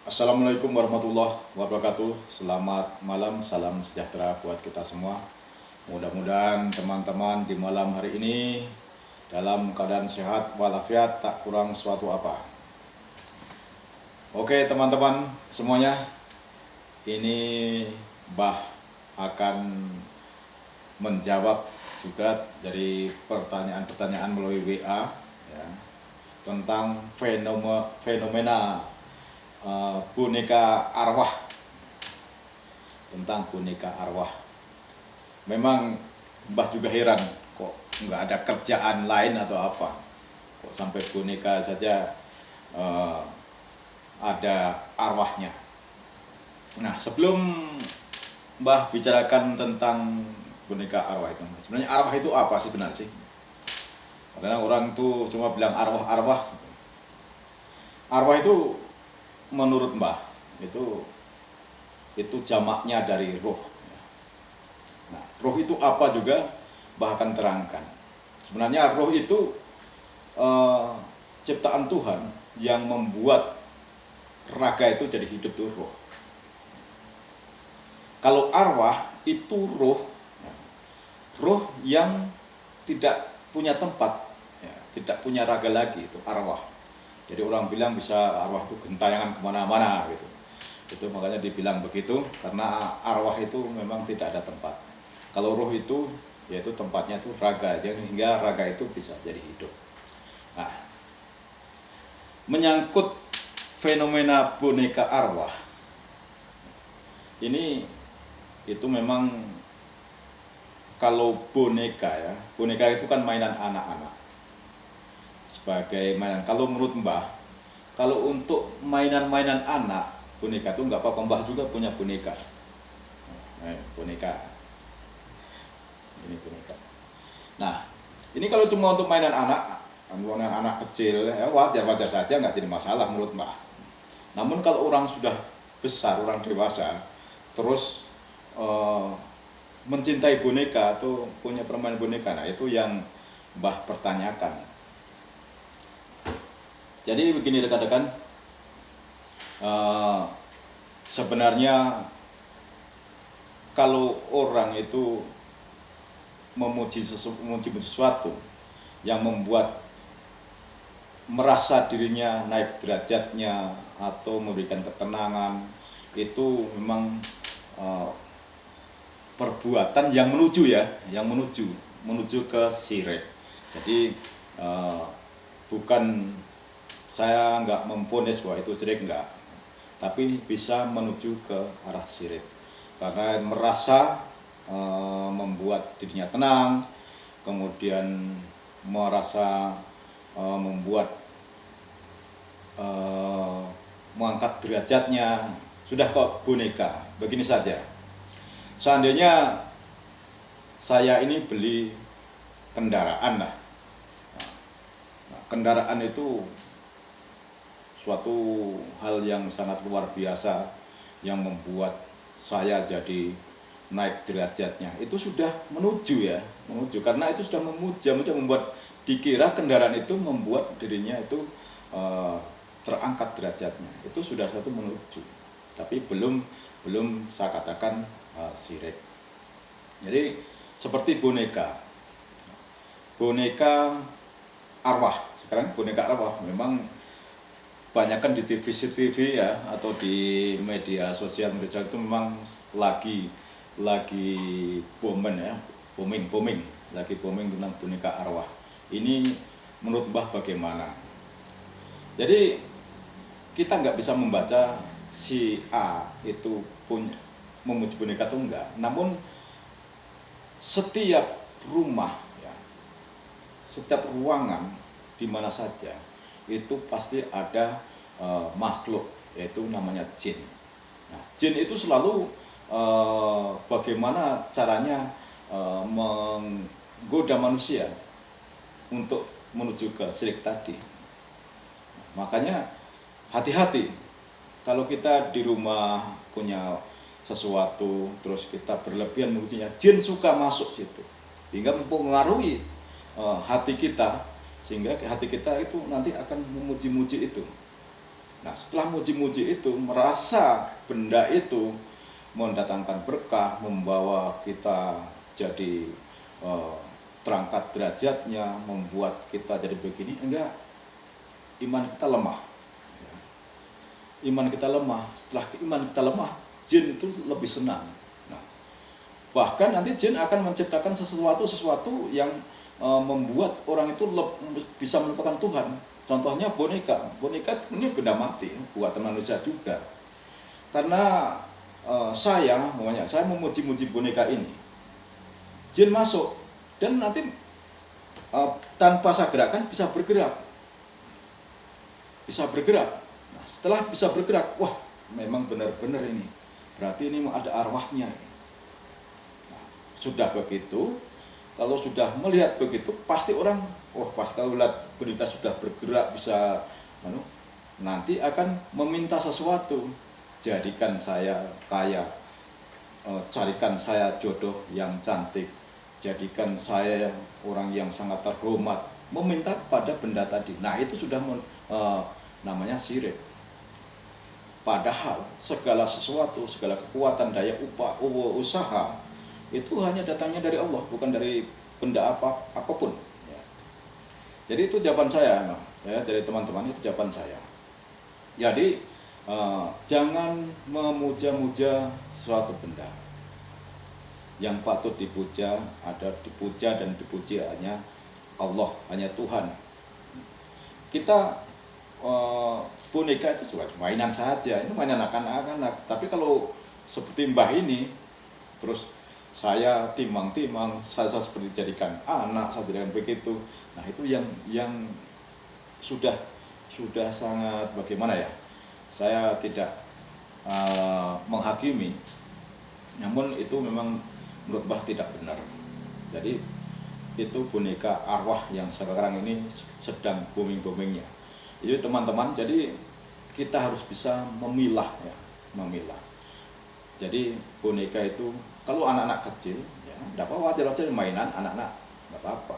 Assalamualaikum warahmatullahi wabarakatuh. Selamat malam, salam sejahtera buat kita semua. Mudah-mudahan teman-teman di malam hari ini dalam keadaan sehat walafiat, tak kurang suatu apa. Oke teman-teman semuanya, ini Mbah akan menjawab juga dari pertanyaan-pertanyaan melalui WA ya, tentang fenomena boneka arwah, tentang boneka arwah. Memang Mbah juga heran, kok nggak ada kerjaan lain atau apa, kok sampai boneka saja ada arwahnya. Nah, sebelum Mbah bicarakan tentang boneka arwah itu, sebenarnya arwah itu apa sih sebenarnya sih? Karena orang tuh cuma bilang arwah-arwah. Arwah itu menurut Mbah itu jamaknya dari roh. Nah, roh itu apa juga Mbah akan terangkan. Sebenarnya roh itu ciptaan Tuhan yang membuat raga itu jadi hidup, tuh roh. Kalau arwah itu roh yang tidak punya tempat, ya, tidak punya raga lagi, itu arwah. Jadi orang bilang bisa arwah itu gentayangan kemana-mana gitu. Itu makanya dibilang begitu, karena arwah itu memang tidak ada tempat. Kalau roh itu, yaitu tempatnya itu raga, hingga raga itu bisa jadi hidup. Nah, menyangkut fenomena boneka arwah, ini itu memang kalau boneka ya, boneka itu kan mainan anak-anak. Sebagai mainan, kalau menurut Mbah, kalau untuk mainan-mainan anak, boneka itu nggak apa-apa. Mbah juga punya boneka. Boneka. Ini boneka. Nah, ini kalau cuma untuk mainan anak kecil, ya wajar-wajar saja, nggak jadi masalah menurut Mbah. Namun kalau orang sudah besar, orang dewasa, terus mencintai boneka atau punya permainan boneka, nah itu yang Mbah pertanyakan. Jadi begini rekan-rekan, sebenarnya kalau orang itu memuji sesuatu yang membuat merasa dirinya naik derajatnya atau memberikan ketenangan, itu memang perbuatan yang menuju ke syirik. Jadi bukan, saya nggak memvonis bahwa itu syirik, enggak, tapi bisa menuju ke arah syirik karena merasa membuat dirinya tenang, kemudian merasa membuat mengangkat derajatnya. Sudah kok boneka, begini saja. Seandainya saya ini beli kendaraan lah, nah, kendaraan itu suatu hal yang sangat luar biasa yang membuat saya jadi naik derajatnya. Itu sudah menuju karena itu sudah membuat dikira kendaraan itu membuat dirinya itu terangkat derajatnya. Itu sudah satu menuju, tapi belum saya katakan syirik. Jadi seperti boneka arwah. Sekarang boneka arwah memang banyakkan di TV ya, atau di media sosial itu memang lagi booming tentang boneka arwah. Ini menurut Mbah bagaimana? Jadi kita nggak bisa membaca si A itu punya memuji boneka itu enggak, namun setiap rumah ya, setiap ruangan di mana saja itu pasti ada makhluk, yaitu namanya jin. Nah, jin itu selalu bagaimana caranya menggoda manusia untuk menuju ke syirik tadi. Makanya hati-hati kalau kita di rumah punya sesuatu terus kita berlebihan memujinya, jin suka masuk situ sehingga mempengaruhi hati kita, sehingga hati kita itu nanti akan memuji-muji itu. Nah, setelah muji-muji itu, merasa benda itu mendatangkan berkah, membawa kita jadi terangkat derajatnya, membuat kita jadi begini, enggak, iman kita lemah. Iman kita lemah. Setelah iman kita lemah, jin itu lebih senang. Nah, bahkan nanti jin akan menciptakan sesuatu yang membuat orang itu bisa melupakan Tuhan. Contohnya boneka ini benda mati buatan manusia juga. Karena saya memuji-muji boneka ini, jin masuk dan nanti tanpa saya gerakan bisa bergerak. Nah, setelah bisa bergerak, wah memang benar-benar ini, berarti ini ada arwahnya. Nah, sudah begitu, kalau sudah melihat begitu, pasti orang, pas kalau lihat boneka sudah bergerak bisa, nanti akan meminta sesuatu, jadikan saya kaya, carikan saya jodoh yang cantik, jadikan saya orang yang sangat terhormat, meminta kepada benda tadi. Nah, itu sudah namanya syirik. Padahal segala sesuatu, segala kekuatan, daya usaha itu hanya datangnya dari Allah, bukan dari benda apapun. Ya. Jadi itu jawaban saya, ya, dari teman-teman, itu jawaban saya. Jadi jangan memuja-muja suatu benda. Yang patut dipuja ada dipuja dan dipuji hanya Allah, hanya Tuhan. Kita boneka itu cuma mainan saja, itu mainan anak-anak. Tapi kalau seperti mbah ini, terus saya timang-timang, saya seperti jadikan anak, saya jadikan begitu. Nah, itu yang sudah sangat bagaimana ya? Saya tidak menghakimi, namun itu memang menurut Mbah tidak benar. Jadi itu boneka arwah yang sekarang ini sedang booming-boomingnya. Jadi teman-teman, jadi kita harus bisa memilah ya, memilah. Jadi boneka itu kalau anak-anak kecil, ya, tidak apa-apa, wajar-wajar mainan anak-anak, tidak apa-apa.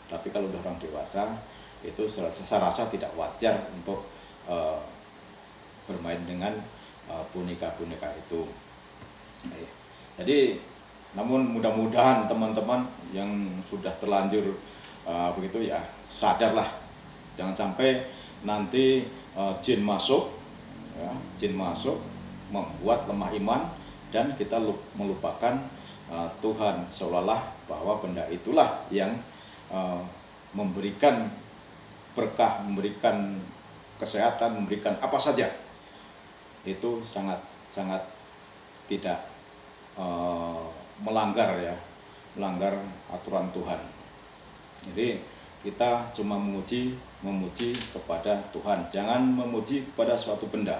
Tapi kalau udah orang dewasa, itu saya rasa tidak wajar untuk bermain dengan boneka-boneka itu. Jadi, namun mudah-mudahan teman-teman yang sudah terlanjur begitu ya, sadarlah, jangan sampai nanti jin masuk, membuat lemah iman, dan kita melupakan Tuhan, seolah-olah bahwa benda itulah yang memberikan berkah, memberikan kesehatan, memberikan apa saja. Itu sangat tidak melanggar aturan Tuhan. Jadi kita cuma memuji kepada Tuhan, jangan memuji kepada suatu benda.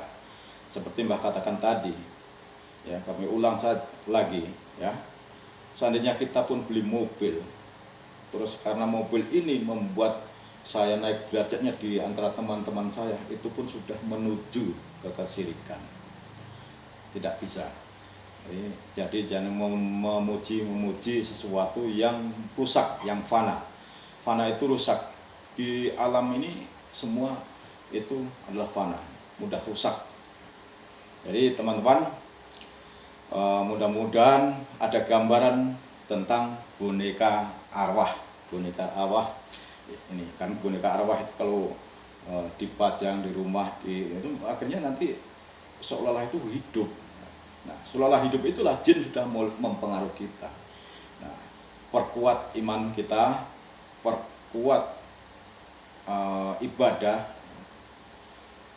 Seperti Mbah katakan tadi, ya, kami ulang lagi, ya, seandainya kita pun beli mobil, terus karena mobil ini membuat saya naik derajatnya di antara teman-teman saya, itu pun sudah menuju ke kesyirikan. Tidak bisa. Jadi jangan memuji sesuatu yang rusak, yang fana. Fana itu rusak. Di alam ini semua itu adalah fana, mudah rusak. Jadi teman-teman, mudah-mudahan ada gambaran tentang boneka arwah. Boneka arwah ini kan, boneka arwah itu kalau dipajang di rumah, itu akhirnya nanti seolah-olah itu hidup. Nah, seolah-olah hidup itulah jin sudah mempengaruhi kita. Nah, perkuat iman kita, perkuat ibadah,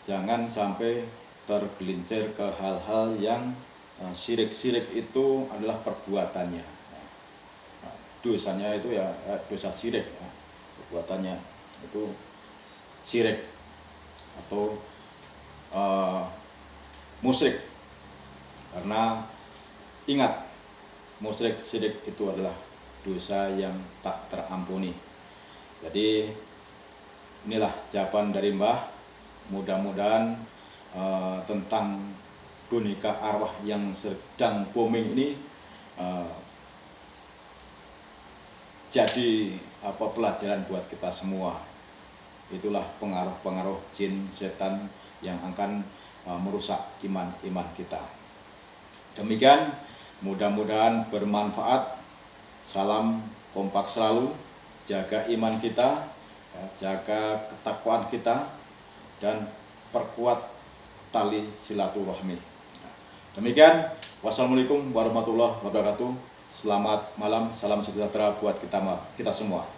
jangan sampai tergelincir ke hal-hal yang syirik-syirik itu adalah perbuatannya. Nah, dosanya itu ya dosa syirik, ya. Perbuatannya itu syirik atau musyrik. Karena ingat, musyrik syirik itu adalah dosa yang tak terampuni. Jadi inilah jawaban dari Mbah. Mudah-mudahan tentang boneka arwah yang sedang booming ini jadi pelajaran buat kita semua. Itulah pengaruh-pengaruh jin, setan yang akan merusak iman kita. Demikian, mudah-mudahan bermanfaat. Salam kompak selalu, jaga iman kita, jaga ketakwaan kita, dan perkuat tali silaturahmi. Demikian, wassalamualaikum warahmatullahi wabarakatuh. Selamat malam, salam sejahtera buat kita semua.